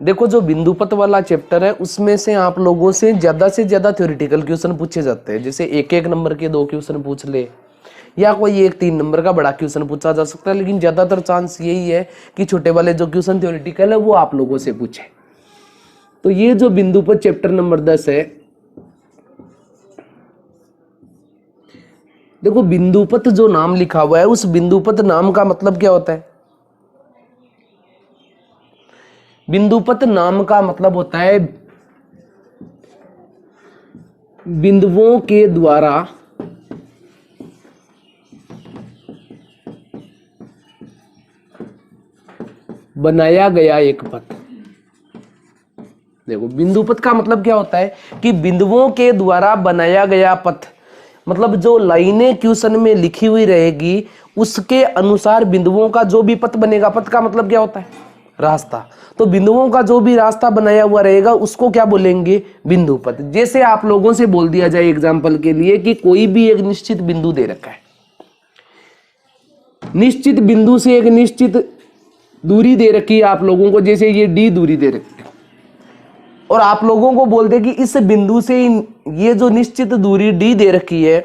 देखो जो बिंदुपथ वाला चैप्टर है उसमें से आप लोगों से ज्यादा थ्योरेटिकल क्वेश्चन पूछे जाते हैं। जैसे एक एक नंबर के 2 क्वेश्चन पूछ ले, या कोई एक 3 नंबर का बड़ा क्वेश्चन पूछा जा सकता है, लेकिन ज्यादातर चांस यही है कि छोटे वाले जो क्वेश्चन थ्योरेटिकल है वो आप लोगों से पूछे। तो ये जो बिंदुपथ चैप्टर नंबर 10 है, देखो बिंदुपथ जो नाम लिखा हुआ है उस बिंदुपथ नाम का मतलब क्या होता है? बिंदुपथ नाम का मतलब होता है बिंदुओं के द्वारा बनाया गया एक पथ। देखो बिंदुपथ का मतलब क्या होता है कि बिंदुओं के द्वारा बनाया गया पथ, मतलब जो लाइनें क्वेश्चन में लिखी हुई रहेगी उसके अनुसार बिंदुओं का जो भी पथ बनेगा। पथ का मतलब क्या होता है? रास्ता। तो बिंदुओं का जो भी रास्ता बनाया हुआ रहेगा उसको क्या बोलेंगे? बिंदुपथ। जैसे आप लोगों से बोल दिया जाए एग्जाम्पल के लिए कि कोई भी एक निश्चित बिंदु दे रखा है, निश्चित बिंदु से एक निश्चित दूरी दे रखी है आप लोगों को, जैसे ये d दूरी दे रखी है, और आप लोगों को बोल दे कि इस बिंदु से ये जो निश्चित दूरी d दे रखी है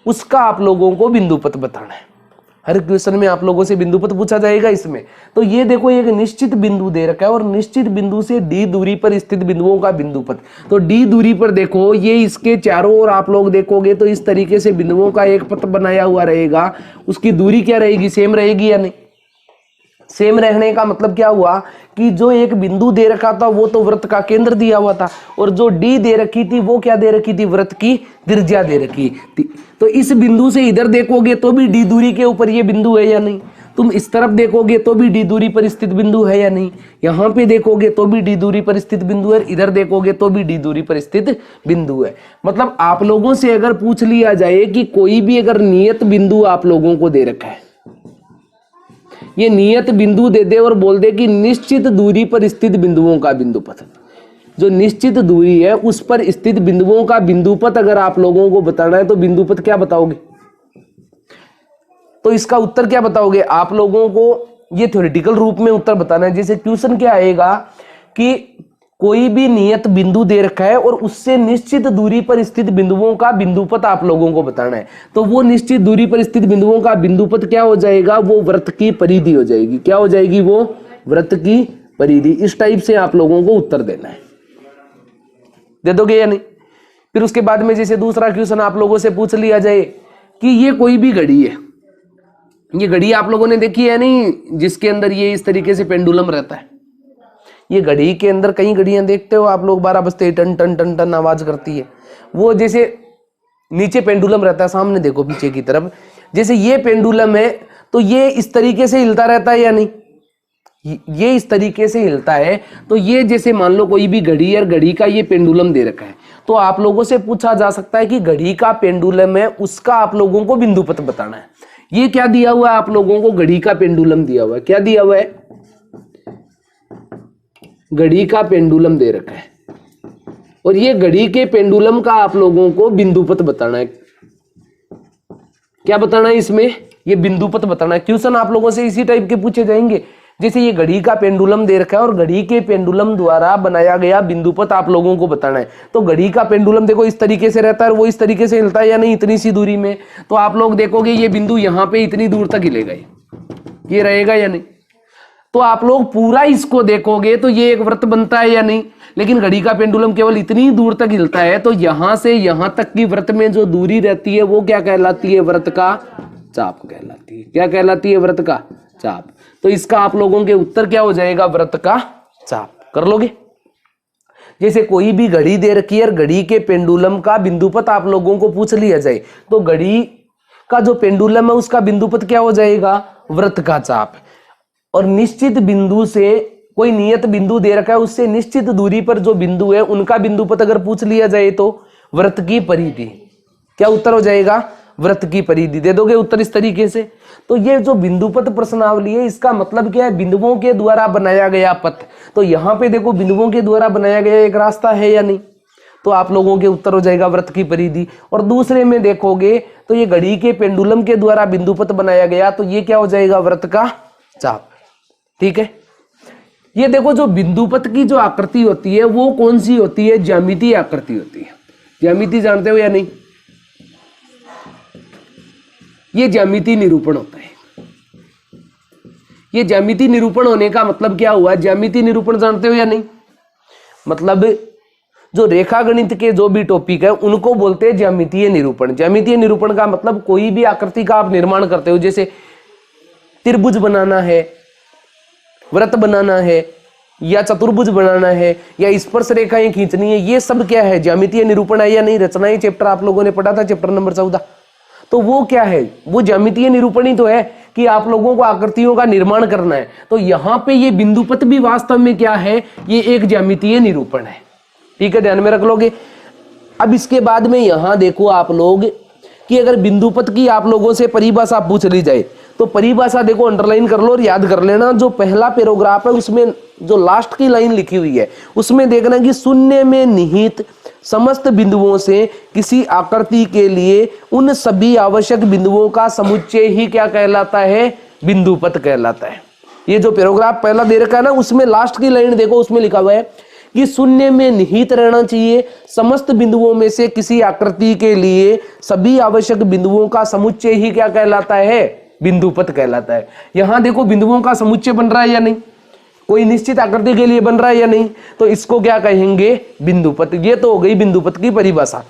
उसका आप लोगों को बिंदुपथ बताना है। हर क्वेश्चन में आप लोगों से बिंदुपथ पूछा जाएगा इसमें। तो ये देखो एक निश्चित बिंदु दे रखा है और निश्चित बिंदु से d दूरी पर स्थित बिंदुओं का बिंदुपथ। तो d दूरी पर देखो ये इसके चारों ओर आप लोग देखोगे तो इस तरीके से बिंदुओं का एक पथ बनाया हुआ रहेगा। उसकी दूरी क्या रहेगी? सेम रहेगी या नहीं? सेम रहने का मतलब क्या हुआ कि जो एक बिंदु दे रखा था वो तो वृत्त का केंद्र दिया हुआ था, और जो डी दे रखी थी वो क्या दे रखी थी? वृत्त की त्रिज्या दे रखी थी। तो इस बिंदु से इधर देखोगे तो भी डी दूरी के ऊपर ये बिंदु है या नहीं? तुम इस तरफ देखोगे तो भी डी दूरी पर स्थित बिंदु है या नहीं? यहाँ पे देखोगे तो भी डी दूरी पर स्थित बिंदु है, इधर देखोगे तो भी डी दूरी पर स्थित बिंदु है। मतलब आप लोगों से अगर पूछ लिया जाए कि कोई भी अगर नियत बिंदु आप लोगों को दे रखा है, ये नियत बिंदु दे दे और बोल दे कि निश्चित दूरी पर स्थित बिंदुओं का बिंदुपथ, जो निश्चित दूरी है उस पर स्थित बिंदुओं का बिंदुपथ अगर आप लोगों को बताना है तो बिंदुपथ क्या बताओगे? तो इसका उत्तर क्या बताओगे? आप लोगों को ये थ्योरेटिकल रूप में उत्तर बताना है। जैसे क्वेश्चन क्या आएगा कि कोई भी नियत बिंदु दे रखा है और उससे निश्चित दूरी पर स्थित बिंदुओं का बिंदुपथ आप लोगों को बताना है। तो वो निश्चित दूरी पर स्थित बिंदुओं का बिंदुपथ क्या हो जाएगा? वो वृत्त की परिधि हो जाएगी। क्या हो जाएगी? वो वृत्त की परिधि। इस टाइप से आप लोगों को उत्तर देना है। दे दोगे या नहीं? फिर उसके बाद में जैसे दूसरा क्वेश्चन आप लोगों से पूछ लिया जाए कि ये कोई भी घड़ी है, ये घड़ी आप लोगों ने देखी है नहीं, जिसके अंदर ये इस तरीके से पेंडुलम रहता है। ये घड़ी के अंदर कई घड़ियां देखते हो आप लोग, 12 बजते टन टन टन टन आवाज करती है। वो जैसे नीचे पेंडुलम रहता है, सामने देखो पीछे की तरफ, जैसे ये पेंडुलम है तो ये इस तरीके से हिलता रहता है या नहीं? ये इस तरीके से हिलता है। तो ये जैसे मान लो कोई भी घड़ी और घड़ी का ये पेंडुलम दे रखा है, तो आप लोगों से पूछा जा सकता है कि घड़ी का पेंडुलम है उसका आप लोगों को बिंदुपथ बताना है। ये क्या दिया हुआ है आप लोगों को? घड़ी का पेंडुलम दिया हुआ है। क्या दिया हुआ है? घड़ी का पेंडुलम दे रखा है, और ये घड़ी के पेंडुलम का आप लोगों को बिंदुपथ बताना है। क्या बताना है इसमें? ये बिंदुपथ बताना है। क्वेश्चन आप लोगों से इसी टाइप के पूछे जाएंगे। जैसे ये घड़ी का पेंडुलम दे रखा है और घड़ी के पेंडुलम द्वारा बनाया गया बिंदुपथ आप लोगों को बताना है। तो घड़ी का पेंडुलम देखो इस तरीके से रहता है और वो इस तरीके से हिलता है या नहीं, इतनी सी दूरी में। तो आप लोग देखोगे ये बिंदु यहाँ पे इतनी दूर तक हिलेगा, ये रहेगा या नहीं? तो आप लोग पूरा इसको देखोगे तो ये एक वृत्त बनता है या नहीं? लेकिन घड़ी का पेंडुलम केवल इतनी दूर तक हिलता है। तो यहां से यहां तक की वृत्त में जो दूरी रहती है वो क्या कहलाती है? वृत्त का चाप कहलाती है। क्या कहलाती है? वृत्त का चाप। तो इसका आप लोगों के उत्तर क्या हो जाएगा? वृत्त का चाप। कर लोगे? जैसे कोई भी घड़ी दे रखी है और घड़ी के पेंडुलम का बिंदुपथ आप लोगों को पूछ लिया जाए, तो घड़ी का जो पेंडुलम है उसका बिंदुपथ क्या हो जाएगा? वृत्त का चाप। और निश्चित बिंदु से कोई नियत बिंदु दे रखा है, उससे निश्चित दूरी पर जो बिंदु है उनका बिंदुपथ अगर पूछ लिया जाए तो वृत्त की परिधि। क्या उत्तर हो जाएगा? वृत्त की परिधि। दे दोगे उत्तर इस तरीके से? तो ये जो बिंदुपथ प्रश्नावली है इसका मतलब क्या है? बिंदुओं के द्वारा बनाया गया पथ। तो यहाँ पे देखो बिंदुओं के द्वारा बनाया गया एक रास्ता है या नहीं? तो आप लोगों के उत्तर हो जाएगा वृत्त की परिधि। और दूसरे में देखोगे तो ये घड़ी के पेंडुलम के द्वारा बिंदुपथ बनाया गया, तो ये क्या हो जाएगा? वृत्त का चाप। ठीक है, ये देखो जो बिंदुपथ की जो आकृति होती है वो कौन सी होती है, ज्यामितीय आकृति होती है। ज्यामिति जानते हो या नहीं, ये ज्यामितीय निरूपण होता है। ये ज्यामितीय निरूपण होने का मतलब क्या हुआ, ज्यामितीय निरूपण जानते हो या नहीं, मतलब जो रेखा गणित के जो भी टॉपिक है उनको बोलते हैं ज्यामितीय निरूपण। ज्यामितीय निरूपण का मतलब कोई भी आकृति का आप निर्माण करते हो, जैसे त्रिभुज बनाना है, वृत्त बनाना है, या चतुर्भुज बनाना है, या स्पर्श रेखाएं खींचनी है, ये सब क्या है, ज्यामितीय निरूपण है या नहीं। रचनाएं चैप्टर आप लोगों ने पढ़ा था, चैप्टर नंबर 14। तो वो क्या है, वो ज्यामितीय निरूपण ही तो है कि आप लोगों को आकृतियों का निर्माण करना है। तो यहाँ पे ये बिंदुपथ भी वास्तव में क्या है, ये एक ज्यामितीय निरूपण है। ठीक है, ध्यान में रख लोगे। अब इसके बाद में यहां देखो आप लोग कि अगर बिंदुपथ की आप लोगों से परिभाषा पूछ ली जाए तो परिभाषा देखो अंडरलाइन कर लो और याद कर लेना। जो पहला पैराग्राफ है उसमें जो लास्ट की लाइन लिखी हुई है उसमें देखना कि शून्य में निहित समस्त बिंदुओं से किसी आकृति के लिए उन सभी आवश्यक बिंदुओं का समुच्चय ही क्या कहलाता है, बिंदुपथ कहलाता है। ये जो पैराग्राफ पहला दे रखा है ना, उसमें लास्ट की लाइन देखो, उसमें लिखा हुआ है कि शून्य में निहित रहना चाहिए समस्त बिंदुओं में से किसी आकृति के लिए सभी आवश्यक बिंदुओं का समुच्चय ही क्या कहलाता है, बिंदुपथ कहलाता है। यहां देखो बिंदुओं का समुच्चय बन रहा है या नहीं, कोई निश्चित आकृति के लिए बन रहा है या नहीं, तो इसको क्या कहेंगे, बिंदुपथ। ये तो हो गई बिंदुपथ की परिभाषा।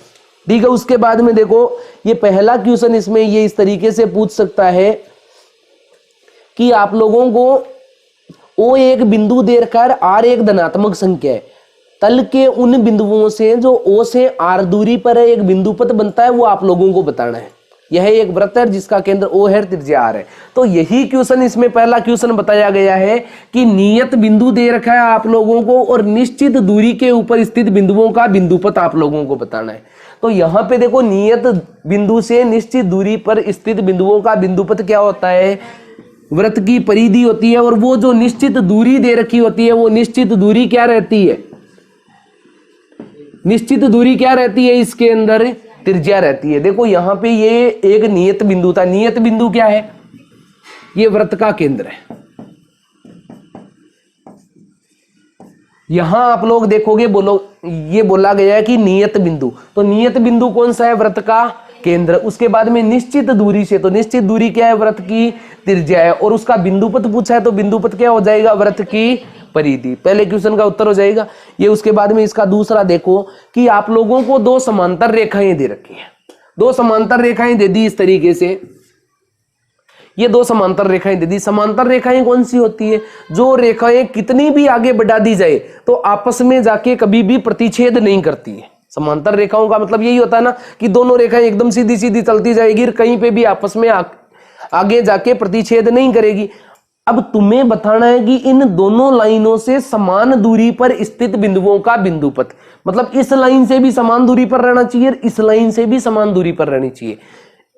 ठीक है, उसके बाद में देखो ये पहला क्वेश्चन इसमें ये इस तरीके से पूछ सकता है कि आप लोगों को ओ एक बिंदु दे रखा है, आर एक धनात्मक संख्या है, तल के उन बिंदुओं से जो ओ से आर दूरी पर है एक बिंदुपथ बनता है, वो आप लोगों को बताना है। यह एक वृत्त है जिसका केंद्र ओ है, त्रिज्या आर है। तो यही क्वेश्चन इसमें पहला क्वेश्चन बताया गया है कि नियत बिंदु दे रखा है आप लोगों को और निश्चित दूरी के ऊपर स्थित बिंदुओं का बिंदुपथ आप लोगों को बताना है। तो यहां पे देखो नियत बिंदु से निश्चित दूरी पर स्थित बिंदुओं का बिंदुपथ क्या होता है, वृत्त की परिधि होती है। और वो जो निश्चित दूरी दे रखी होती है वो निश्चित दूरी क्या रहती है, निश्चित दूरी क्या रहती है, इसके अंदर त्रिज्या रहती है। देखो यहां पे ये एक नियत बिंदु था। नियत बिंदु क्या है, ये वृत्त का केंद्र है। यहां आप लोग देखोगे बोलो ये बोला गया है कि नियत बिंदु, तो नियत बिंदु कौन सा है, वृत्त का केंद्र। उसके बाद में निश्चित दूरी से, तो निश्चित दूरी क्या है, वृत्त की त्रिज्या है। और उसका बिंदुपथ पूछा है तो बिंदुपथ क्या हो जाएगा, वृत्त की परिधि। पहले क्वेश्चन का उत्तर हो जाएगा ये। उसके बाद में इसका दूसरा देखो कि आप लोगों को दो समांतर रेखाएं दे रखी है, दो समांतर रेखाएं दे दी इस तरीके से, ये दो समांतर रेखाएं दे दी। समांतर रेखाएं कौन सी होती है, जो रेखाएं कितनी भी आगे बढ़ा दी जाए तो आपस में जाके कभी भी प्रतिच्छेद नहीं करती है। समांतर रेखाओं का मतलब यही होता है ना कि दोनों रेखाएं एकदम सीधी सीधी चलती जाएगी, कहीं पे भी आपस में आगे जाके प्रतिच्छेद नहीं करेगी। अब तुम्हें बताना है कि इन दोनों लाइनों से समान दूरी पर स्थित बिंदुओं का बिंदुपथ, मतलब इस लाइन से भी समान दूरी पर रहना चाहिए, इस लाइन से भी समान दूरी पर रहनी चाहिए।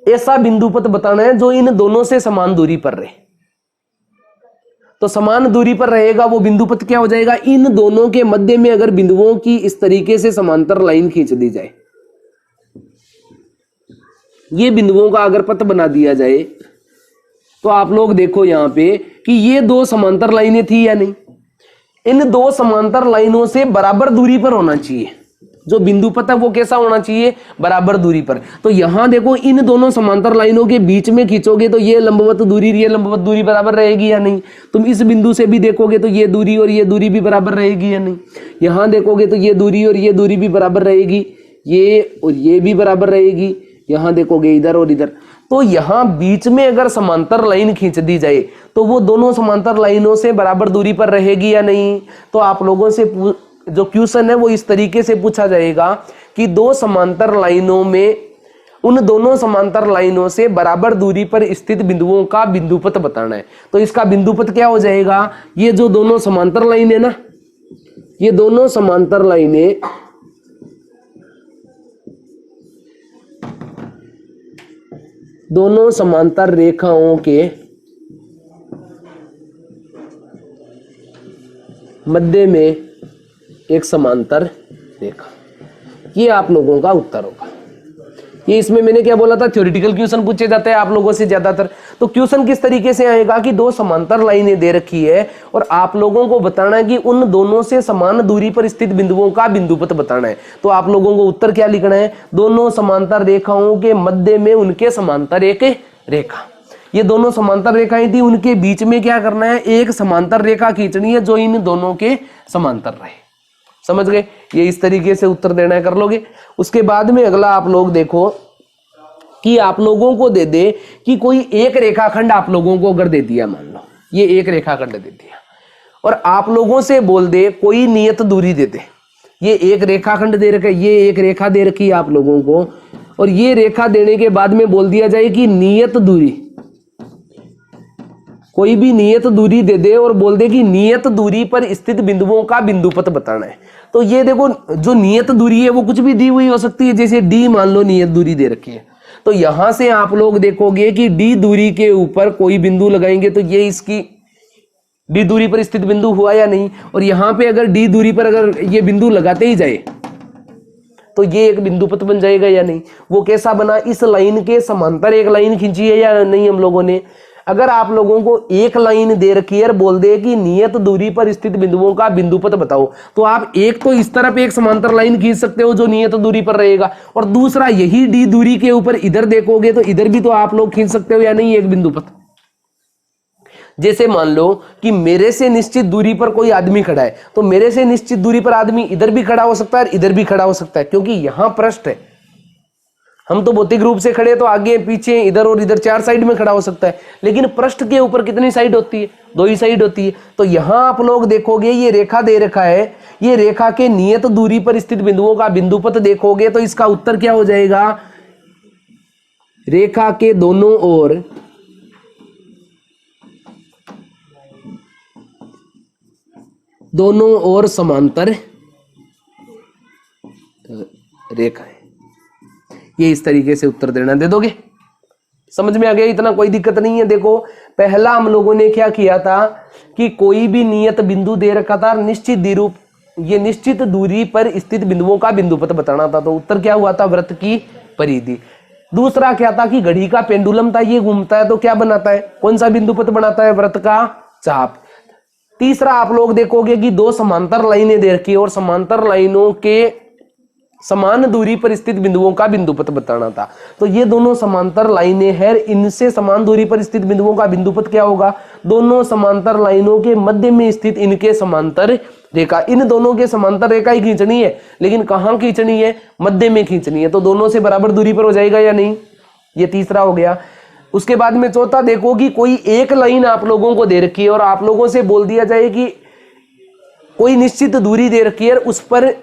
ऐसा बिंदुपथ बताना है जो इन दोनों से समान दूरी पर रहे। तो समान दूरी पर रहेगा वो बिंदुपथ क्या हो जाएगा, इन दोनों के मध्य में अगर बिंदुओं की इस तरीके से समांतर लाइन खींच दी जाए, ये बिंदुओं का अगर पथ बना दिया जाए तो आप लोग देखो यहां पे कि ये दो समांतर लाइनें थी या नहीं, इन दो समांतर लाइनों से बराबर दूरी पर होना चाहिए। जो बिंदुपथ है वो कैसा होना चाहिए, बराबर दूरी पर। तो यहां देखो इन दोनों समांतर लाइनों के बीच में खींचोगे तो ये लंबवत दूरी बराबर रहेगी या नहीं। तुम इस बिंदु से भी देखोगे तो ये दूरी और ये दूरी भी बराबर रहेगी या नहीं। यहां देखोगे तो ये दूरी और ये दूरी भी बराबर रहेगी, ये और ये भी बराबर रहेगी। यहां देखोगे इधर और इधर। तो यहां बीच में अगर समांतर लाइन खींच दी जाए तो वो दोनों समांतर लाइनों से बराबर दूरी पर रहेगी या नहीं। तो आप लोगों से जो क्वेश्चन है वो इस तरीके से पूछा जाएगा कि दो समांतर लाइनों में, उन दोनों समांतर लाइनों से बराबर दूरी पर स्थित बिंदुओं का बिंदुपथ बताना है। तो इसका बिंदुपथ क्या हो जाएगा, ये जो दोनों समांतर लाइन है ना, ये दोनों समांतर लाइनें दोनों समांतर रेखाओं के मध्य में एक समांतर रेखा, ये आप लोगों का उत्तर होगा। ये इसमें मैंने क्या बोला था, थ्योरेटिकल क्वेश्चन पूछे जाते हैं आप लोगों से ज्यादातर। तो क्वेश्चन किस तरीके से आएगा कि दो समांतर लाइनें दे रखी है और आप लोगों को बताना है कि उन दोनों से समान दूरी पर स्थित बिंदुओं का बिंदुपथ बताना है। तो आप लोगों को उत्तर क्या लिखना है, दोनों समांतर रेखाओं के मध्य में उनके समांतर एक रेखा। ये दोनों समांतर रेखाएं थी, उनके बीच में क्या करना है, एक समांतर रेखा खींचनी है जो इन दोनों के समांतर रहे। समझ गए, ये इस तरीके से उत्तर देना है, कर लोगे। उसके बाद में अगला आप लोग देखो कि आप लोगों को दे दे कि कोई एक रेखाखंड आप लोगों को अगर दे दिया, मान लो ये एक रेखाखंड दे दिया और आप लोगों से बोल दे कोई नियत दूरी दे दे। ये एक रेखाखंड दे रखा है, ये एक रेखा दे रखी है आप लोगों को, और ये रेखा देने के बाद में बोल दिया जाए कि नियत दूरी, कोई भी नियत दूरी दे दे और बोल दे कि नियत दूरी पर स्थित बिंदुओं का बिंदुपथ बताना है। तो ये देखो जो नियत दूरी है वो कुछ भी दी हुई हो सकती है, जैसे डी मान लो नियत दूरी दे रखी है, तो यहां से आप लोग देखोगे कि डी दूरी के ऊपर कोई बिंदु लगाएंगे तो ये इसकी डी दूरी पर स्थित बिंदु हुआ या नहीं, और यहां पे अगर डी दूरी पर अगर ये बिंदु लगाते ही जाए तो ये एक बिंदुपथ बन जाएगा या नहीं। वो कैसा बना, इस लाइन के समांतर एक लाइन खींची है या नहीं हम लोगों ने। अगर आप लोगों को एक लाइन दे रखी है, बोल दे कि नियत दूरी पर स्थित बिंदुओं का बिंदुपथ बताओ, तो आप एक तो इस तरफ एक समांतर लाइन खींच सकते हो जो नियत दूरी पर रहेगा, और दूसरा यही डी दूरी के ऊपर इधर देखोगे तो इधर भी तो आप लोग खींच सकते हो या नहीं एक बिंदुपथ। जैसे मान लो कि मेरे से निश्चित दूरी पर कोई आदमी खड़ा है, तो मेरे से निश्चित दूरी पर आदमी इधर भी खड़ा हो सकता है और इधर भी खड़ा हो सकता है, क्योंकि यहां पृष्ठ है। हम तो भौतिक रूप से खड़े तो आगे पीछे इधर और इधर चार साइड में खड़ा हो सकता है, लेकिन पृष्ठ के ऊपर कितनी साइड होती है, दो ही साइड होती है। तो यहां आप लोग देखोगे ये रेखा दे रखा है, ये रेखा के नियत दूरी पर स्थित बिंदुओं का बिंदुपथ देखोगे तो इसका उत्तर क्या हो जाएगा, रेखा के दोनों ओर समांतर रेखा है। ये इस तरीके से उत्तर देना, दे दोगे, समझ में आ गया, इतना कोई दिक्कत नहीं है। देखो पहला हम लोगों ने क्या किया था कि कोई भी नियत बिंदु दे रखा था, निश्चित द्विरूप, ये निश्चित दूरी पर स्थित बिंदुओं का बिंदुपथ बताना था, तो उत्तर क्या हुआ था, वृत्त की परिधि। दूसरा क्या था कि घड़ी का पेंडुलम था, ये घूमता है तो क्या बनाता है, कौन सा बिंदुपथ बनाता है, वृत्त का चाप। तीसरा आप लोग देखोगे कि दो समांतर लाइनें दे रखी है और समांतर लाइनों के समान दूरी पर स्थित बिंदुओं का बिंदुपथ बताना था, तो ये दोनों समांतर लाइनें हैं, इनसे समान दूरी पर स्थित बिंदुओं का बिंदुपथ क्या होगा, दोनों समांतर लाइनों के मध्य में स्थित इनके समांतर रेखा। इन दोनों के समांतर रेखा ही खींचनी है, लेकिन कहां खींचनी है, मध्य में खींचनी है, तो दोनों से बराबर दूरी पर हो जाएगा या नहीं, ये तीसरा हो गया। उसके बाद में चौथा देखो कि कोई एक लाइन आप लोगों को दे रखी है और आप लोगों से बोल दिया जाए कि कोई निश्चित दूरी दे रखी है, उस पर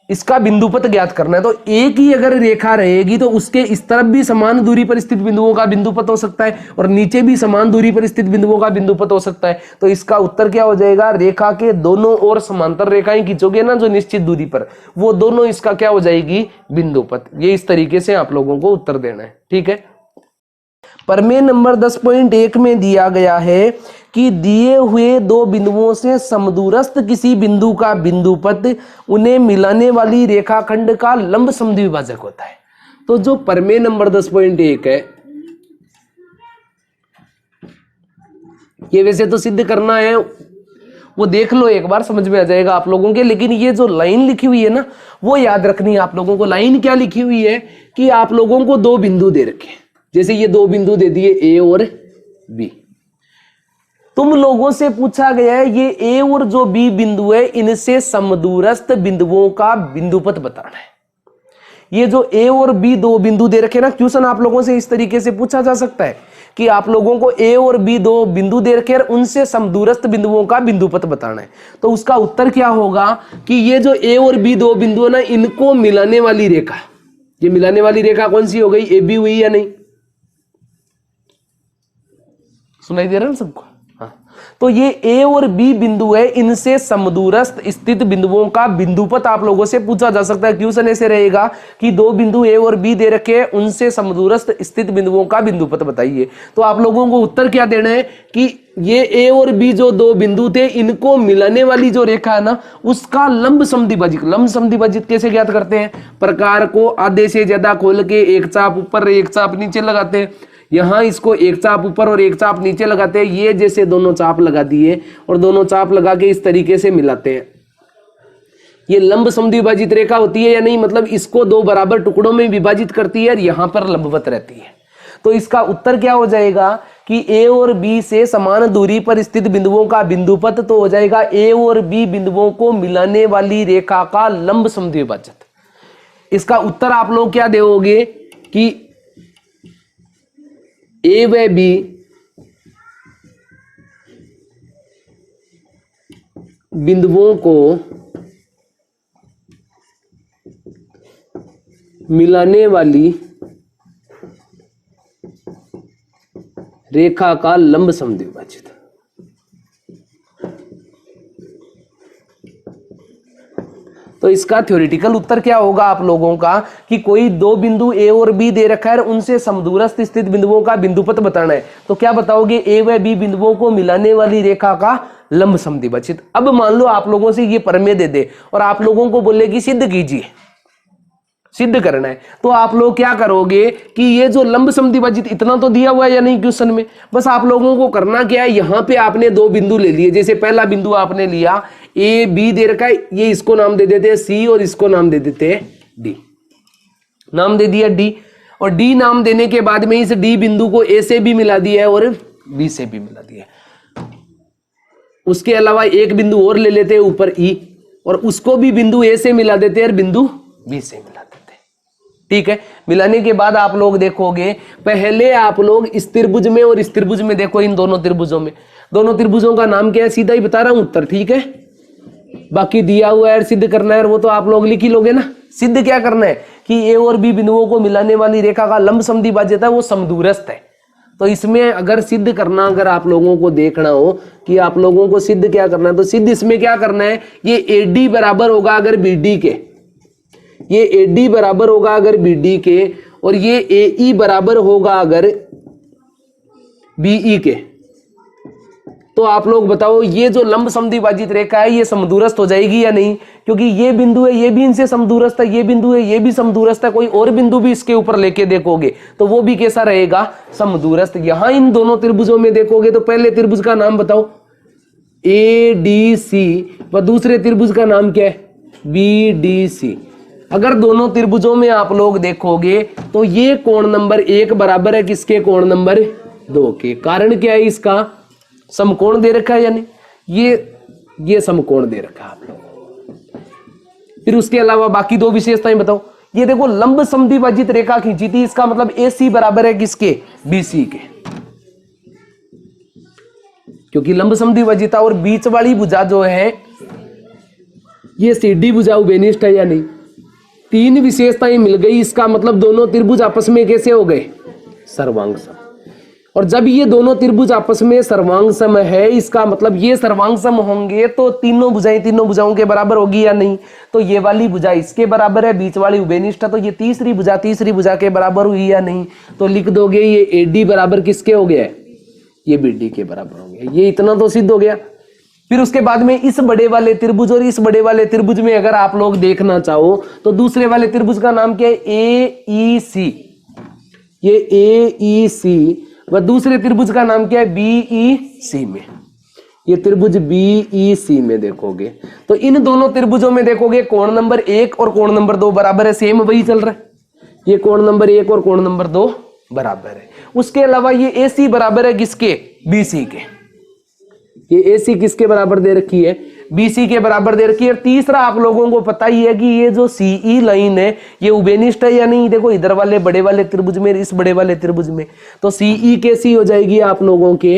इसका बिंदुपथ ज्ञात करना है। तो एक ही अगर रेखा रहेगी तो उसके इस तरफ भी समान दूरी पर स्थित बिंदुओं का बिंदुपथ हो सकता है और नीचे भी समान दूरी पर स्थित बिंदुओं का बिंदुपथ हो सकता है। तो इसका उत्तर क्या हो जाएगा, रेखा के दोनों ओर समांतर रेखाएं खींचोगे ना जो निश्चित दूरी पर, वो दोनों इसका क्या हो जाएगी, बिंदुपथ। ये इस तरीके से आप लोगों को उत्तर देना है, ठीक है। प्रमेय नंबर 10.1 में दिया गया है कि दिए हुए दो बिंदुओं से समदूरस्थ किसी बिंदु का बिंदुपथ उन्हें मिलाने वाली रेखाखंड का लंब समद्विभाजक होता है। तो जो प्रमेय नंबर 10.1 है, ये वैसे तो सिद्ध करना है, वो देख लो एक बार, समझ में आ जाएगा आप लोगों के। लेकिन ये जो लाइन लिखी हुई है ना, वो याद रखनी है आप लोगों को। लाइन क्या लिखी हुई है कि आप लोगों को दो बिंदु दे रखे, जैसे ये दो बिंदु दे दिए ए और बी। तुम लोगों से पूछा गया है ये ए और जो बी बिंदु है इनसे समदूरस्थ बिंदुओं का बिंदुपथ बताना है। ये जो ए और बी दो बिंदु दे रखे ना, क्वेश्चन आप लोगों से इस तरीके से पूछा जा सकता है कि आप लोगों को ए और बी दो बिंदु दे रखे उनसे समदूरस्थ बिंदुओं का बिंदुपथ बताना है। तो उसका उत्तर क्या होगा कि ये जो ए और बी दो बिंदु है ना, इनको मिलाने वाली रेखा, ये मिलाने वाली रेखा कौन सी हो गई, ए बी हुई या नहीं, सुनाई दे रहा है ना सबको। तो ये ए और बी बिंदु है, इनसे समदूरस्थ स्थित बिंदुओं का बिंदुपथ आप लोगों से पूछा जा सकता है। क्वेश्चन ऐसे रहेगा कि दो बिंदु ए और बी दे रखे हैं, उनसे समदूरस्थ स्थित बिंदुओं का बिंदुपथ बताइए। तो आप लोगों को उत्तर क्या देना है कि ये ए और बी जो दो बिंदु थे, इनको मिलाने वाली जो रेखा है ना, उसका लंब समद्विभाजक। लंब समद्विभाजक कैसे ज्ञात करते हैं, प्रकार को आधे से ज्यादा खोल के एक चाप ऊपर एक चाप नीचे लगाते हैं, यहाँ इसको एक चाप ऊपर और एक चाप नीचे लगाते हैं, ये जैसे दोनों चाप लगा दिए और दोनों चाप लगा के इस तरीके से मिलाते हैं। ये लंब समद्विभाजित रेखा होती है या नहीं, मतलब इसको दो बराबर टुकड़ों में विभाजित करती है और यहाँ पर लंबवत रहती है। तो इसका उत्तर क्या हो जाएगा कि ए और बी से समान दूरी पर स्थित बिंदुओं का बिंदुपथ तो हो जाएगा ए और बी बिंदुओं को मिलाने वाली रेखा का लंब समद्विभाजक। इसका उत्तर आप लोग क्या दोगे कि ए व बी बिंदुओं को मिलाने वाली रेखा का लंब समद्विभाजित। तो इसका थ्योरेटिकल उत्तर क्या होगा आप लोगों का कि कोई दो बिंदु ए और बी दे रखा है और उनसे समदूरस्थ स्थित बिंदुओं का बिंदुपथ बताना है। तो क्या बताओगे, ए व बी बिंदुओं को मिलाने वाली रेखा का लंब समद्विभाजित। अब मान लो आप लोगों से ये प्रमेय दे दे और आप लोगों को बोले कि सिद्ध कीजिए, सिद्ध करना है, तो आप लोग क्या करोगे कि ये जो लंब समद्विभाजित इतना तो दिया हुआ है या नहीं क्वेश्चन में, बस आप लोगों को करना क्या है, यहां पे आपने दो बिंदु ले लिए। जैसे पहला बिंदु आपने लिया ए बी दे रखा है, ये इसको नाम दे देते हैं सी और इसको नाम दे देते हैं डी, नाम दे दिया डी। और डी नाम देने के बाद में इस डी बिंदु को ए से भी मिला दिया है और बी से भी मिला दिया है। उसके अलावा एक बिंदु और ले लेते हैं ऊपर ई और उसको भी बिंदु ए से मिला देते हैं और बिंदु बी से मिला देते हैं। ठीक है, मिलाने के बाद आप लोग देखोगे, पहले आप लोग इस त्रिभुज में और इस त्रिभुज में देखो, इन दोनों त्रिभुजों में, दोनों त्रिभुजों का नाम क्या है, सीधा ही बता रहा हूं उत्तर। ठीक है, बाकी दिया हुआ है सिद्ध करना है वो तो आप लोग लिख ही लोगे ना। सिद्ध क्या करना है कि ए और बी बिंदुओं को मिलाने वाली रेखा का लंब समद्विभाजित है, वो समदूरस्थ है। तो इसमें अगर सिद्ध करना, अगर आप लोगों को देखना हो कि आप लोगों को सिद्ध क्या करना है, तो सिद्ध इसमें क्या करना है, ये एडी बराबर होगा अगर बीडी के, ये एडी बराबर होगा अगर बीडी के, और ये एई बराबर होगा अगर बीई के। तो आप लोग बताओ ये जो लंब समद्विभाजित रेखा है ये समदूरस्थ हो जाएगी या नहीं, क्योंकि ये बिंदु है ये भी इनसे समदूरस्थ है, ये बिंदु है ये भी समदूरस्थ है, कोई और बिंदु भी इसके ऊपर लेके देखोगे तो वो भी कैसा रहेगा, समदूरस्थ। यहां इन दोनों त्रिभुजों में देखोगे तो पहले त्रिभुज का नाम बताओ ए डी सी व दूसरे त्रिभुज का नाम क्या है, बी डी सी। अगर दोनों त्रिभुजों में आप लोग देखोगे तो ये कोण नंबर 1 बराबर है किसके, कोण नंबर 2 के। कारण क्या है, इसका समकोण दे रखा है या नहीं, ये समकोण दे रखा है आप लोग। फिर उसके अलावा बाकी दो विशेषताएं बताओ। ये देखो लंब समद्विभाजित रेखा खींची थी, इसका मतलब AC बराबर है किसके, BC के, क्योंकि लंब समद्विभाजिता और बीच वाली भुजा जो है ये CD भुजा उभयनिष्ठ है या नहीं। तीन विशेषताएं मिल गई, इसका मतलब दोनों त्रिभुज आपस में कैसे हो गए, सर्वांग सम। और जब ये दोनों त्रिभुज आपस में सर्वांग सम है, इसका मतलब ये सर्वांग सम होंगे तो तीनों भुजाएं तीनों भुजाओं के बराबर होगी या नहीं। तो ये वाली भुजा इसके बराबर है, बीच वाली उभयनिष्ठ है, तो ये तीसरी भुजा के बराबर हुई या नहीं। तो लिख दोगे ये AD बराबर किसके हो गया, ये BD के बराबर हो गया। ये इतना तो सिद्ध हो गया। फिर उसके बाद में इस बड़े वाले त्रिभुज और इस बड़े वाले त्रिभुज में अगर आप लोग देखना चाहो तो दूसरे वाले त्रिभुज का नाम क्या है, AEC, ये AEC व दूसरे त्रिभुज का नाम क्या है, BEC में। ये त्रिभुज BEC में देखोगे तो इन दोनों त्रिभुजों में देखोगे कोण नंबर 1 और कोण नंबर 2 बराबर है, सेम वही चल रहा है। ये कोण नंबर 1 और कोण नंबर 2 बराबर है। उसके अलावा ये AC बराबर है किसके, BC के। ये AC किसके बराबर दे रखी है, BC के बराबर दे रखी है। और तीसरा आप लोगों को पता ही है कि ये जो CE लाइन है ये उभयनिष्ठ है या नहीं। देखो इधर वाले बड़े वाले त्रिभुज में, इस बड़े वाले त्रिभुज में, तो CE कैसी हो जाएगी आप लोगों के,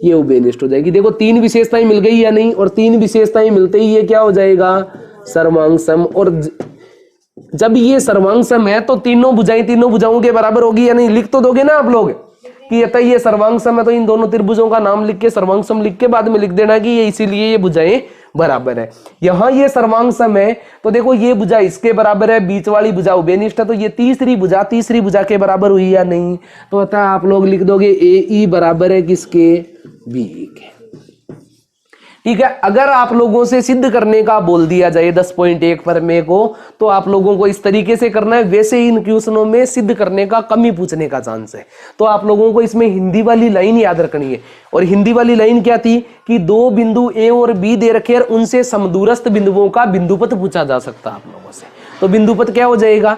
ये उभयनिष्ठ हो जाएगी। देखो तीन विशेषताएं मिल गई या नहीं, और तीन विशेषताएं मिलते ही ये क्या हो जाएगा, सर्वांग सम। और जब ये सर्वांग सम है तो तीनों भुजाएं तीनों भुजाओं के बराबर होगी या नहीं। लिख तो दोगे ना आप लोग कि अतः ये सर्वांग सम है, तो इन दोनों त्रिभुजों का नाम लिख के सर्वांग सम लिख के बाद में लिख देना कि ये इसीलिए ये भुजाएं बराबर है। यहां ये सर्वांग सम है तो देखो ये भुजा इसके बराबर है, बीच वाली भुजा उभयनिष्ठ है, तो ये तीसरी भुजा के बराबर हुई या नहीं। तो अतः आप लोग लिख दोगे AE बराबर है किसके, BE के। ठीक है। अगर आप लोगों से सिद्ध करने का बोल दिया जाए 10.1 प्रमेय को, तो आप लोगों को इस तरीके से करना है। वैसे इन क्वेश्चनों में सिद्ध करने का कम ही पूछने का चांस है। तो आप लोगों को इसमें हिंदी वाली लाइन याद रखनी है। और हिंदी वाली लाइन क्या थी कि दो बिंदु ए और बी दे रखे और उनसे समदूरस्थ बिंदुओं का बिंदुपथ पूछा जा सकता है आप लोगों से। तो बिंदुपथ क्या हो जाएगा,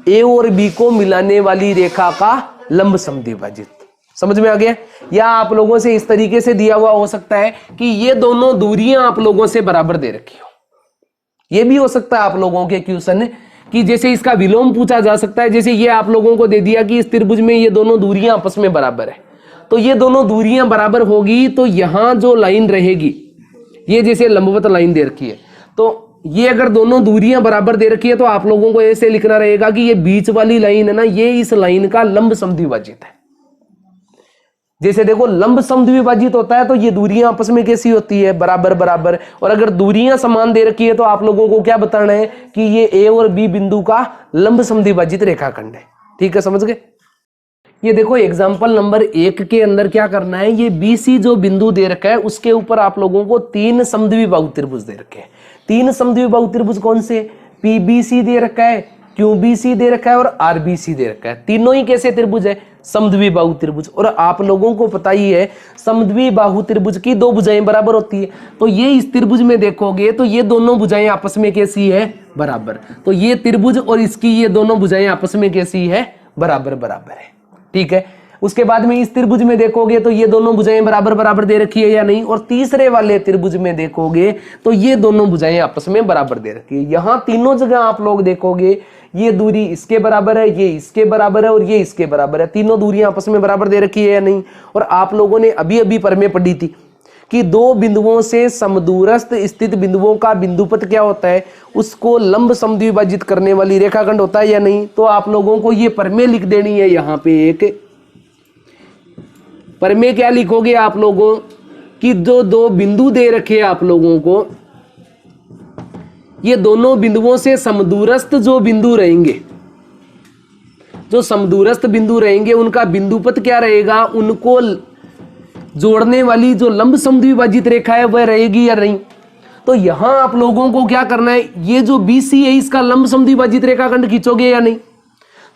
ए और बी को मिलाने वाली रेखा का लंब समद्विभाजित। समझ में आ गया। या आप लोगों से इस तरीके से दिया हुआ हो सकता है कि ये दोनों दूरियां आप लोगों से बराबर दे रखी हो। ये भी हो सकता है आप लोगों के क्वेश्चन कि जैसे इसका विलोम पूछा जा सकता है। जैसे ये आप लोगों को दे दिया कि इस त्रिभुज में ये दोनों दूरियां आपस में बराबर है, तो ये दोनों दूरियां बराबर होगी तो यहां जो लाइन रहेगी, ये जैसे लंबवत लाइन दे रखी है, तो ये अगर दोनों दूरियां बराबर दे रखी है तो आप लोगों को ऐसे लिखना रहेगा कि ये बीच वाली लाइन है ना, ये इस लाइन का लंब समद्विभाजित है। जैसे देखो लंब समद्विभाजित होता है तो ये दूरियां आपस में कैसी होती है, बराबर बराबर। और अगर दूरियां समान दे रखी है तो आप लोगों को क्या बताना है कि ये ए और बी बिंदु का लंब समद्विभाजित रेखाखंड है। ठीक है, समझ गए। ये देखो एग्जांपल नंबर 1 के अंदर क्या करना है, ये बी सी जो बिंदु दे रखा है उसके ऊपर आप लोगों को 3 समद्विबाहु त्रिभुज दे रखे हैं। 3 समद्विबाहु त्रिभुज कौन से, पीबीसी दे रखा है, क्यूबीसी दे रखा है और आरबीसी दे रखा है। तीनों ही कैसे त्रिभुज है, समद्विबाहु त्रिभुज। और आप लोगों को पता ही है समद्विबाहु त्रिभुज की 2 भुजाएं बराबर होती है। तो ये इस त्रिभुज में देखोगे तो ये दोनों भुजाएं आपस में कैसी है, बराबर। तो ये त्रिभुज और इसकी ये दोनों भुजाएं आपस में कैसी है, बराबर बराबर है। ठीक है। उसके बाद में इस त्रिभुज में देखोगे तो ये दोनों भुजाएं बराबर बराबर दे रखी है या नहीं। और तीसरे वाले त्रिभुज में देखोगे तो ये दोनों भुजाएं आपस में बराबर दे रखी है। यहां तीनों जगह आप लोग देखोगे ये दूरी इसके बराबर है, ये इसके बराबर है और ये इसके बराबर है। तीनों दूरियां आपस में बराबर दे रखी है या नहीं। और आप लोगों ने अभी अभी प्रमेय पढ़ी थी कि दो बिंदुओं से समदूरस्थ स्थित बिंदुओं का बिंदुपथ क्या होता है, उसको लंब समद्विभाजित करने वाली रेखाखंड होता है या नहीं। तो आप लोगों को ये प्रमेय लिख देनी है। यहां पे एक प्रमेय क्या लिखोगे आप लोगों कि जो 2 बिंदु दे रखे आप लोगों को, ये दोनों बिंदुओं से समदूरस्थ जो बिंदु रहेंगे, जो समदूरस्थ बिंदु रहेंगे उनका बिंदुपथ क्या रहेगा, उनको जोड़ने वाली जो लंब समद्विभाजित रेखा है वह रहेगी या नहीं। तो यहां आप लोगों को क्या करना है, ये जो BC है इसका लंब समद्विभाजित रेखाखंड खींचोगे या नहीं।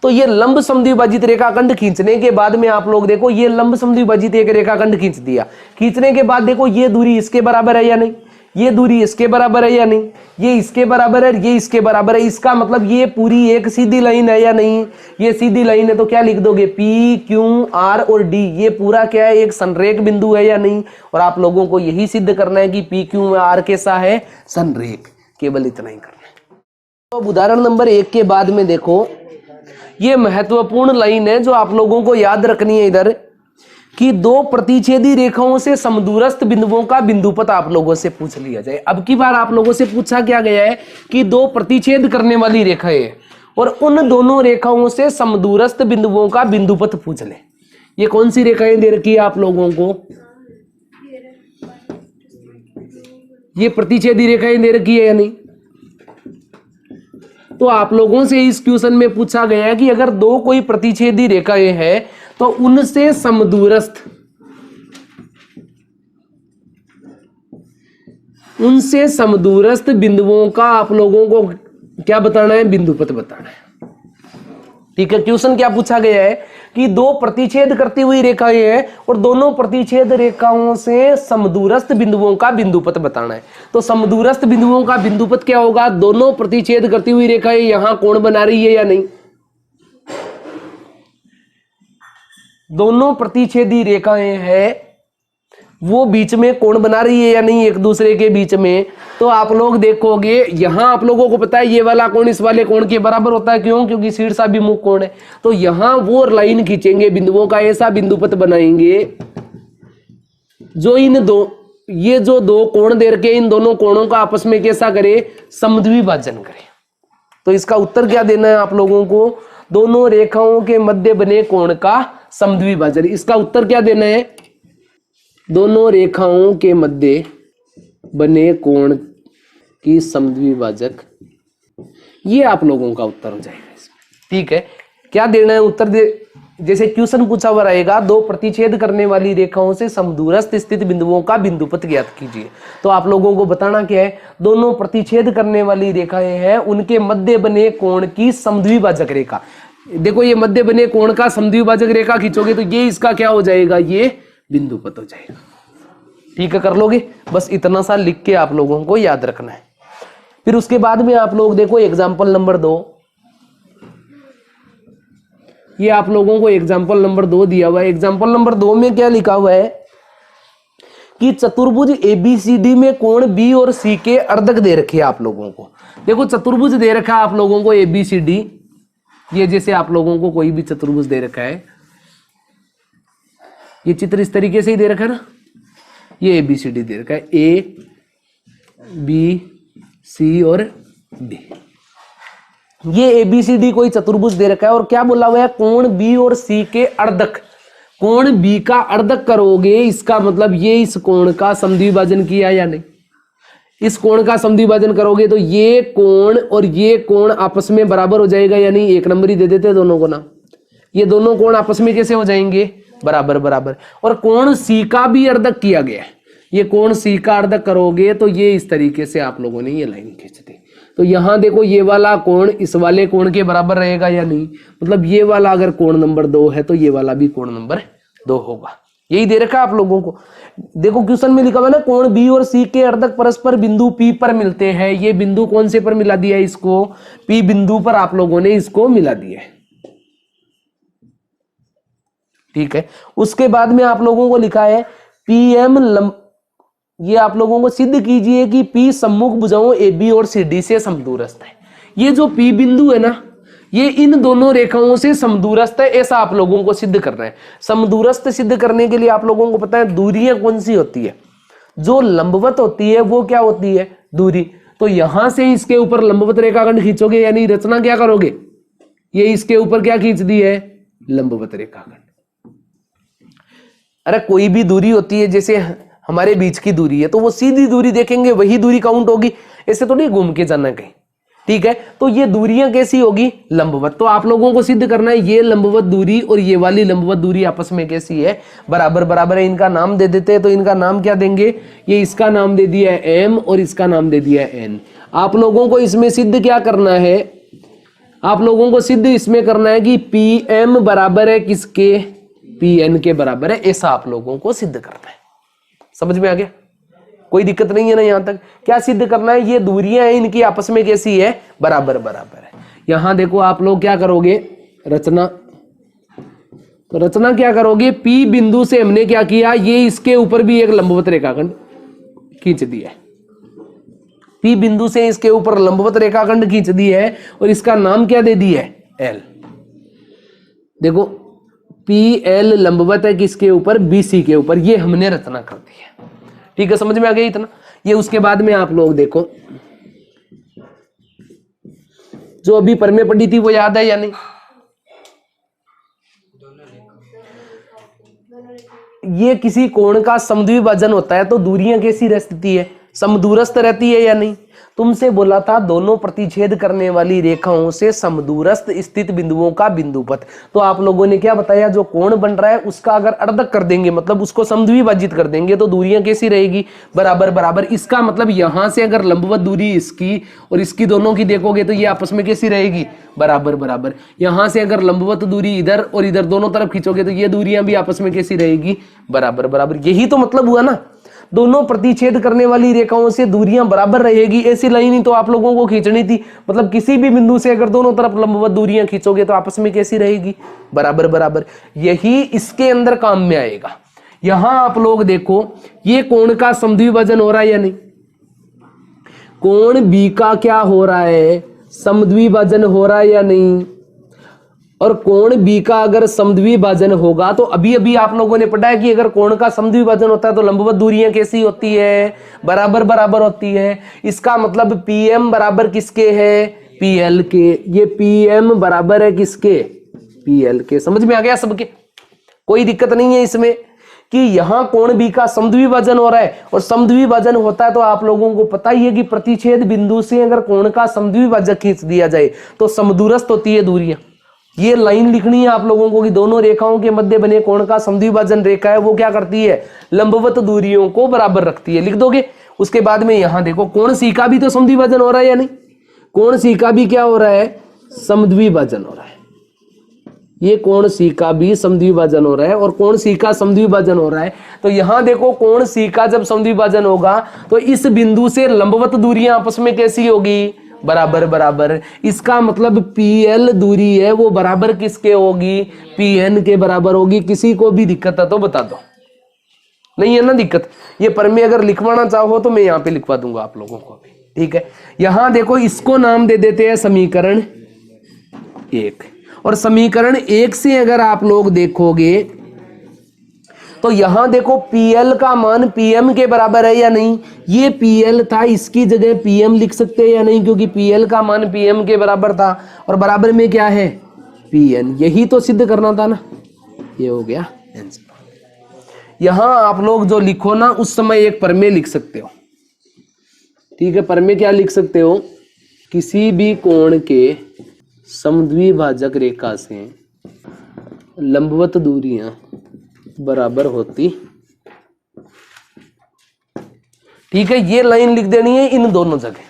तो ये लंब समद्विभाजित रेखाखंड खींचने के बाद में आप लोग देखो ये लंब समद्विभाजित एक रेखाखंड खींच दिया। खींचने के बाद देखो ये दूरी इसके बराबर है या नहीं, ये दूरी इसके बराबर है या नहीं, ये इसके बराबर है, ये इसके बराबर है। इसका मतलब ये पूरी एक सीधी लाइन है या नहीं। ये सीधी लाइन है तो क्या लिख दोगे, P, Q, R और D। ये पूरा क्या है, एक संरेख बिंदु है या नहीं। और आप लोगों को यही सिद्ध करना है कि P, Q में R कैसा है, संरेख। केवल इतना ही करना है। तो उदाहरण नंबर 1 के बाद में देखो ये महत्वपूर्ण लाइन है जो आप लोगों को याद रखनी है इधर कि 2 प्रतिच्छेदी रेखाओं से समदूरस्थ बिंदुओं का बिंदुपथ आप लोगों से पूछ लिया जाए। अब की बार आप लोगों से पूछा क्या गया है कि 2 प्रतिच्छेद करने वाली रेखाएं और उन दोनों रेखाओं से समदूरस्थ बिंदुओं का बिंदुपथ पूछ ले। ये कौन सी रेखाएं दे रखी है आप लोगों को, ये प्रतिच्छेदी रेखाएं दे रखी है या नहीं। तो आप लोगों से इस क्वेश्चन में पूछा गया है कि अगर 2 कोई प्रतिच्छेदी रेखाएं हैं तो उनसे समदूरस्थ बिंदुओं का आप लोगों को क्या बताना है, बिंदुपथ बताना है। ठीक है। क्वेश्चन क्या पूछा गया है कि 2 प्रतिच्छेद करती हुई रेखाएं हैं और दोनों प्रतिच्छेद रेखाओं से समदूरस्थ बिंदुओं का बिंदुपथ बताना है। तो समदूरस्थ बिंदुओं का बिंदुपथ क्या होगा, दोनों प्रतिच्छेद करती हुई रेखाएं यहां कोण बना रही है या नहीं। दोनों प्रतिच्छेदी रेखाएं हैं वो बीच में कोण बना रही है या नहीं एक दूसरे के बीच में। तो आप लोग देखोगे यहां आप लोगों को पता है ये वाला कोण इस वाले कोण के बराबर होता है। क्यों, क्योंकि शीर्षाभिमुख कोण है। तो यहां वो लाइन खींचेंगे बिंदुओं का, ऐसा बिंदुपथ बनाएंगे जो ये जो 2 कोण दे रखे इन दोनों कोणों का आपस में कैसा करे, समद्विभाजन करे। तो इसका उत्तर क्या देना है आप लोगों को, दोनों रेखाओं के मध्य बने कोण का समद्विभाजन। इसका उत्तर क्या देना है, दोनों रेखाओं के मध्य बने कोण की समद्विभाजक। ये आप लोगों का उत्तर हो जाएगा इसमें। ठीक है, क्या देना है उत्तर दे, जैसे क्वेश्चन पूछा हुआ रहेगा, दो प्रतिच्छेद करने वाली रेखाओं से समदूरस्थ स्थित बिंदुओं का बिंदुपथ ज्ञात कीजिए। तो आप लोगों को बताना क्या है, दोनों प्रतिच्छेद करने वाली रेखाएं हैं, उनके मध्य बने कोण की समद्विभाजक रेखा। देखो ये मध्य बने कोण का समद्विभाजक रेखा खींचोगे तो ये इसका क्या हो जाएगा, ये बिंदुपथ हो जाएगा। ठीक है, कर लोगे? बस इतना सा लिख के आप लोगों को याद रखना है। फिर उसके बाद में आप लोग देखो एग्जाम्पल नंबर 2, ये आप लोगों को एग्जाम्पल नंबर 2 दिया हुआ है। एग्जाम्पल नंबर 2 में क्या लिखा हुआ है कि चतुर्भुज एबीसीडी में कोण बी और सी के अर्धक दे रखे हैं आप लोगों को। देखो चतुर्भुज दे रखा है आप लोगों को एबीसीडी, ये जैसे आप लोगों को कोई भी चतुर्भुज दे रखा है, ये चित्र इस तरीके से ही दे रखा है ना, ये एबीसीडी दे रखा है, ए बी सी और डी। ये एबीसीडी कोई चतुर्भुज दे रखा है और क्या बोला हुआ है, कोण बी और सी के अर्धक। कोण बी का अर्धक करोगे, इसका मतलब ये इस कोण का समद्विभाजन किया या नहीं। इस कोण का समद्विभाजन करोगे तो ये कोण और ये कोण आपस में बराबर हो जाएगा या नहीं। एक नंबर ही दे देते हैं दोनों को ना, ये दोनों कोण आपस में कैसे हो जाएंगे, बराबर बराबर। और कोण सी का भी अर्धक किया गया है, ये कोण सी का अर्धक करोगे तो ये इस तरीके से आप लोगों ने ये लाइन खींच दी। तो यहां देखो ये वाला कोण इस वाले कोण के बराबर रहेगा या नहीं, मतलब ये वाला अगर कोण नंबर 2 है तो ये वाला भी कोण नंबर 2 होगा। यही दे रखा है आप लोगों को। देखो क्वेश्चन में लिखा हुआ है ना, कोण बी और सी के अर्धक परस्पर बिंदु पी पर मिलते हैं। ये बिंदु कौन से पर मिला दिया है, इसको पी बिंदु पर आप लोगों ने इसको मिला दिया है। ठीक है, उसके बाद में आप लोगों को लिखा है पी एम लंब, ये आप लोगों को सिद्ध कीजिए कि P सम्मुख भुजाओं AB और CD से समदूरस्थ है। ये जो P बिंदु है ना, ये इन दोनों रेखाओं से समदूरस्थ है, ऐसा आप लोगों को सिद्ध करना है। समदूरस्थ सिद्ध करने के लिए आप लोगों को पता है दूरियां कौन सी होती है, जो लंबवत होती है वो क्या होती है, दूरी। तो यहां से इसके ऊपर लंबवत रेखाखंड खींचोगे, यानी रचना क्या करोगे, ये इसके ऊपर क्या खींच दी है, लंबवत रेखाखंड। अरे कोई भी दूरी होती है, जैसे हमारे बीच की दूरी है तो वो सीधी दूरी देखेंगे वही दूरी काउंट होगी, ऐसे तो नहीं घूम के जाना कहीं। ठीक है, तो ये दूरियां कैसी होगी, लंबवत। तो आप लोगों को सिद्ध करना है ये लंबवत दूरी और ये वाली लंबवत दूरी आपस में कैसी है, बराबर बराबर है। इनका नाम दे देते हैं, तो इनका नाम क्या देंगे, ये इसका नाम दे दिया है m और इसका नाम दे दिया है n। आप लोगों को इसमें सिद्ध क्या करना है, आप लोगों को सिद्ध इसमें करना है कि pm बराबर है किसके, pn के बराबर है, ऐसा आप लोगों को सिद्ध करना है। समझ में आ गया, कोई दिक्कत नहीं है ना। यहां तक क्या सिद्ध करना है, ये दूरियां हैं इनकी आपस में कैसी है, बराबर बराबर है। यहां देखो आप लोग क्या करोगे, रचना, तो रचना क्या करोगे, P बिंदु से हमने क्या किया, ये इसके ऊपर भी एक लंबवत रेखाखंड खींच दिया है। P बिंदु से इसके ऊपर लंबवत रेखाखंड खींच दी है और इसका नाम क्या दे दिया है, L। देखो PL लंबवत है किसके ऊपर, BC के ऊपर, ये हमने रचना कर दी है। ठीक है, समझ में आ गया इतना। ये उसके बाद में आप लोग देखो जो अभी पर में पढ़ी थी वो याद है या नहीं, ये किसी कोण का समद्विभाजन होता है तो दूरियां कैसी रहती है, समदूरस्थ रहती है या नहीं। तुमसे बोला था दोनों प्रतिच्छेद करने वाली रेखाओं से समदूरस्थ स्थित बिंदुओं का बिंदुपथ। तो आप लोगों ने क्या बताया, जो कोण बन रहा है उसका अगर अर्धक कर देंगे, मतलब उसको समद्विभाजित कर देंगे, तो दूरियां कैसी रहेगी, बराबर बराबर। इसका मतलब यहां से अगर लंबवत दूरी इसकी और इसकी दोनों की देखोगे तो ये आपस में कैसी रहेगी, बराबर बराबर। यहां से अगर लंबवत दूरी इधर और इधर दोनों तरफ खींचोगे तो ये दूरियां भी आपस में कैसी रहेगी, बराबर बराबर। यही तो मतलब हुआ ना, दोनों प्रतिच्छेद करने वाली रेखाओं से दूरियां बराबर रहेगी, ऐसी लाइन ही तो आप लोगों को खींचनी थी। मतलब किसी भी बिंदु से अगर दोनों तरफ लंबवत दूरियां खींचोगे तो आपस में कैसी रहेगी, बराबर बराबर। यही इसके अंदर काम में आएगा। यहां आप लोग देखो ये कोण का समद्विभाजन हो रहा है या नहीं, कोण बी का क्या हो रहा है, समद्विभाजन हो रहा है या नहीं। और कोण बी का अगर समद्विभाजन होगा तो अभी अभी आप लोगों ने पढ़ा है कि अगर कोण का समद्विभाजन होता है तो लंबवत दूरियां कैसी होती है, बराबर बराबर होती है। इसका मतलब PM बराबर किसके है, PL के। ये PM बराबर है किसके, PL के। समझ में आ गया सबके, कोई दिक्कत नहीं है इसमें कि यहां कोण बी का समद्विभाजन हो रहा है। और समद्विभाजन होता है तो आप लोगों को पता ही है कि प्रतिच्छेद बिंदु से अगर कोण का समद्विभाजक खींच दिया जाए तो समदूरस्थ होती है दूरियां। ये लाइन लिखनी है आप लोगों को कि दोनों रेखाओं के मध्य बने कोण का समद्विभाजन रेखा है वो क्या करती है, लंबवत दूरियों को बराबर रखती है, लिख दोगे। उसके बाद में यहां देखो कोण सी का भी तो समद्विभाजन हो रहा है या नहीं, कोण सी का भी क्या हो रहा है, समद्विभाजन हो रहा है। ये कोण सी का भी समद्विभाजन हो रहा है और कोण सी का समद्विभाजन हो रहा है। तो यहां देखो कोण सी का जब समद्विभाजन होगा तो इस बिंदु से लंबवत दूरियां आपस में कैसी होगी, बराबर बराबर। इसका मतलब PL दूरी है वो बराबर किसके होगी, PN के बराबर होगी। किसी को भी दिक्कत है तो बता दो, नहीं है ना दिक्कत। ये प्रमेय अगर लिखवाना चाहो तो मैं यहां पे लिखवा दूंगा आप लोगों को भी, ठीक है। यहां देखो इसको नाम दे देते हैं समीकरण 1, और समीकरण 1 से अगर आप लोग देखोगे तो यहां देखो PL का मान PM के बराबर है या नहीं, ये PL था इसकी जगह PM लिख सकते हैं या नहीं, क्योंकि PL का मान PM के बराबर था और बराबर में क्या है, PN। यही तो सिद्ध करना था ना, ये हो गया आंसर। यहां आप लोग जो लिखो ना उस समय एक प्रमेय लिख सकते हो, ठीक है। प्रमेय क्या लिख सकते हो, किसी भी कोण के समद्विभाजक रेखा से लंबवत दूरियां बराबर होती, ठीक है। ये लाइन लिख देनी है इन दोनों जगह,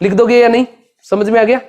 लिख दोगे या नहीं, समझ में आ गया।